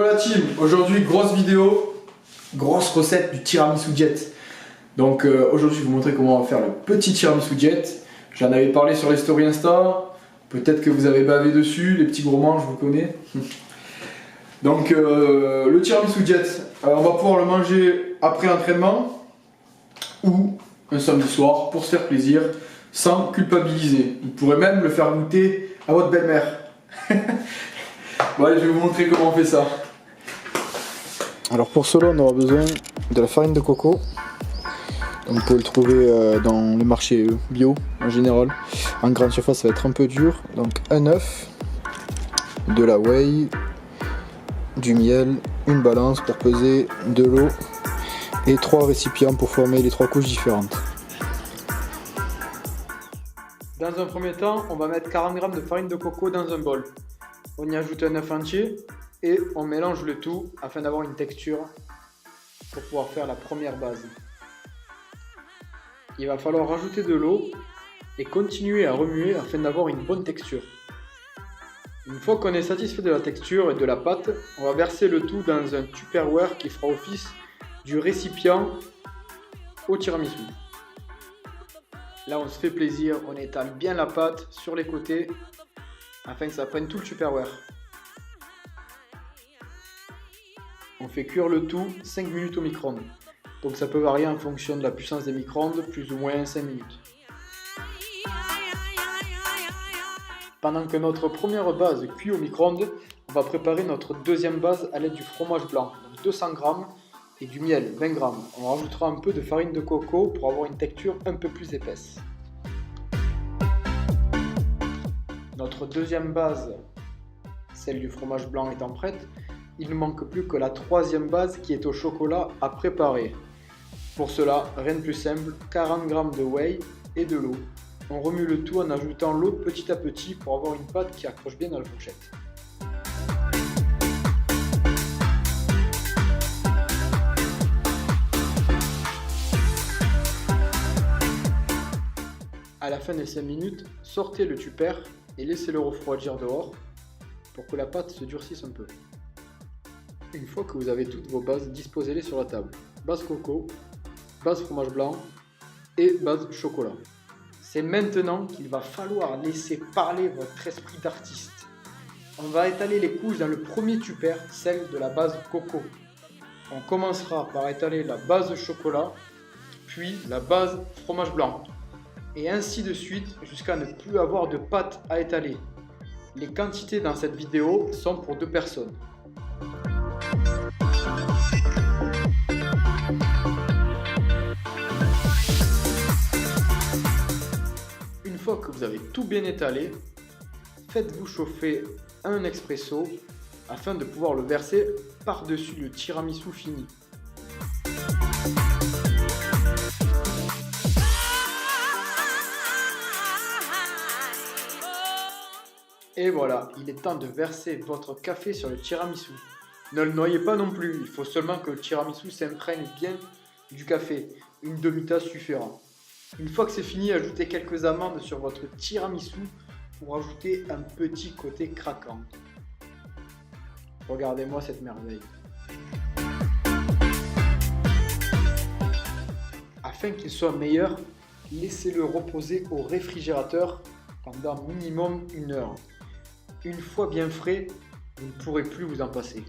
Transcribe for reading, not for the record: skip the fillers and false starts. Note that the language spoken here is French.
Hello la team, aujourd'hui grosse vidéo, grosse recette du tiramisu jet. Donc aujourd'hui je vais vous montrer comment on va faire le petit tiramisu jet. J'en avais parlé sur les stories Insta, peut-être que vous avez bavé dessus, les petits gourmands je vous connais. Donc le tiramisu jet, on va pouvoir le manger après l'entraînement ou un samedi soir pour se faire plaisir sans culpabiliser. Vous pourrez même le faire goûter à votre belle-mère. Bon allez, je vais vous montrer comment on fait ça. Alors pour cela on aura besoin de la farine de coco. Donc, vous pouvez le trouver dans les marchés bio en général. En grande surface ça va être un peu dur. Donc un œuf, de la whey, du miel, une balance pour peser, de l'eau et 3 récipients pour former les 3 couches différentes. Dans un premier temps, on va mettre 40 g de farine de coco dans un bol. On y ajoute un œuf entier et on mélange le tout afin d'avoir une texture pour pouvoir faire la première base. Il va falloir rajouter de l'eau et continuer à remuer afin d'avoir une bonne texture. Une fois qu'on est satisfait de la texture et de la pâte, on va verser le tout dans un Tupperware qui fera office du récipient au tiramisu. Là on se fait plaisir, on étale bien la pâte sur les côtés afin que ça prenne tout le Tupperware. On fait cuire le tout 5 minutes au micro-ondes. Donc ça peut varier en fonction de la puissance des micro-ondes, plus ou moins 5 minutes. Pendant que notre première base cuit au micro-ondes, on va préparer notre deuxième base à l'aide du fromage blanc, donc 200 g et du miel, 20 g. On rajoutera un peu de farine de coco pour avoir une texture un peu plus épaisse. Notre deuxième base, celle du fromage blanc étant prête, il ne manque plus que la troisième base qui est au chocolat à préparer. Pour cela, rien de plus simple, 40 g de whey et de l'eau. On remue le tout en ajoutant l'eau petit à petit pour avoir une pâte qui accroche bien dans la fourchette. À la fin des 5 minutes, sortez le tupper et laissez-le refroidir dehors pour que la pâte se durcisse un peu. Une fois que vous avez toutes vos bases, disposez-les sur la table. Base coco, base fromage blanc et base chocolat. C'est maintenant qu'il va falloir laisser parler votre esprit d'artiste. On va étaler les couches dans le premier tupper, celle de la base coco. On commencera par étaler la base chocolat, puis la base fromage blanc. Et ainsi de suite jusqu'à ne plus avoir de pâte à étaler. Les quantités dans cette vidéo sont pour 2 personnes. Une fois que vous avez tout bien étalé, faites-vous chauffer un expresso afin de pouvoir le verser par-dessus le tiramisu fini. Et voilà, il est temps de verser votre café sur le tiramisu. Ne le noyez pas non plus, il faut seulement que le tiramisu s'imprègne bien du café. Une demi-tasse suffira. Une fois que c'est fini, ajoutez quelques amandes sur votre tiramisu pour ajouter un petit côté craquant. Regardez-moi cette merveille. Afin qu'il soit meilleur, laissez-le reposer au réfrigérateur pendant minimum 1 heure. Une fois bien frais, vous ne pourrez plus vous en passer.